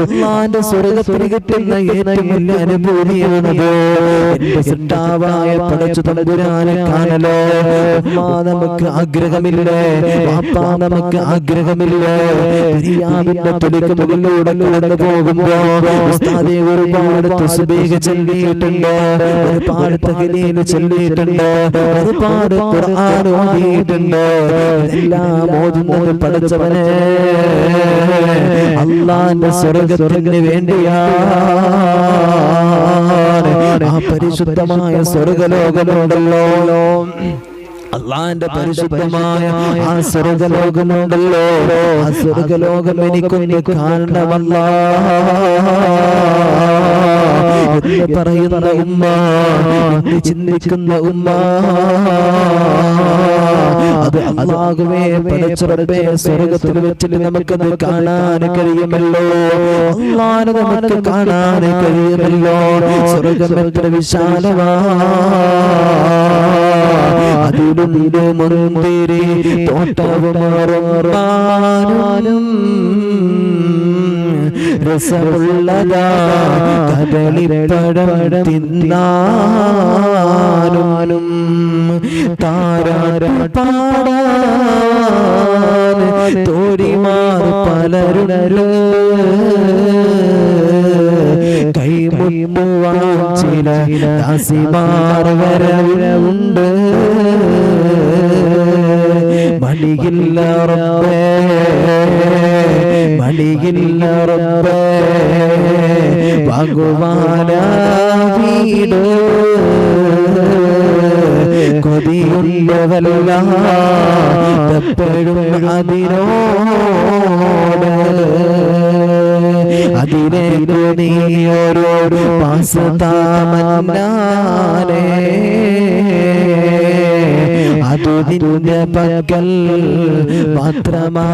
അല്ലാഹുവിന്റെ സ്വർഗ്ഗത്തിൽ കിട്ടുന്ന ഏറ്റവും വലിയ അനുഭൂതിയാണത്. എന്റെ സൃഷ്ടാവായ പടച്ച തമ്പുരാനെ കാണലോ. ഉമ്മാ നമുക്ക് ആഗ്രഹമില്ലേ? വാപ്പാ നമുക്ക് ആഗ്രഹമില്ലേ? ദുനിയാവിന്റെ തുലിക്ക് മുകളിലൂടെ കടന്നു പോകുമ്പോ ഉസ്താദേ ഒരുപാട് തസ്ബീഹ് ചൊല്ലിയിട്ടുണ്ട്, ഒരുപാട് തഹ്ലീൽ ചൊല്ലിയിട്ടുണ്ട്, ഒരുപാട് ഖുർആൻ ഓതിയിട്ടുണ്ട്. ഇതെല്ലാം ഓതുന്നത് പടച്ചവനെ അല്ലാഹുവിന്റെ സ്വർഗ്ഗത്തിന് വേണ്ടിയാണ്. ആ പരിശുദ്ധമായ സ്വർഗ്ഗലോകമുണ്ടല്ലോ, അള്ളാന്റെ പരിശുദ്ധമായ ആ സ്വർഗ്ഗലോകമുണ്ടല്ലോ, ആ സ്വർഗ്ഗലോകം എനിക്കൊന്ന് കാണണമല്ലാ എന്ന് പറയുന്ന ഉമ്മ, എന്ന് ചിന്തിക്കുന്ന ഉമ്മ, അത് അല്ലാഹുവേ പടച്ചറബേ സ്വർഗ്ഗത്തിൽ വെച്ചിട്ട് നമുക്കത് കാണാൻ കഴിയുമല്ലോ. അല്ലാഹനെ നമുക്ക് കാണാൻ കഴിയുമല്ലോ. സ്വർഗ്ഗം എത്ര വിശാലമാണ്. അതിലുണ്ട് മുന്തിരി തോട്ടവും രസമുള്ളതാ കദളിപ്പഴം തിന്നാനും താരാട്ടാടാൻ തോഴിമാർ പലരുണ്ട്. കൈമുട്ടുവാൻ ചില ദാസിമാർ വരവുണ്ട്. മടിയില്ല റബ്ബേ, മടിയില്ല റബ്ബേ, വാങ്ങുവാനാ വീട് കൊതിയുള്ളവരെപ്പോഴും അതിനോട്. അതിനെ നീ ഓരോരോ പാസതാമന്നാനേ, അതു നിന്റെ പക്കൽ മാത്രമാ.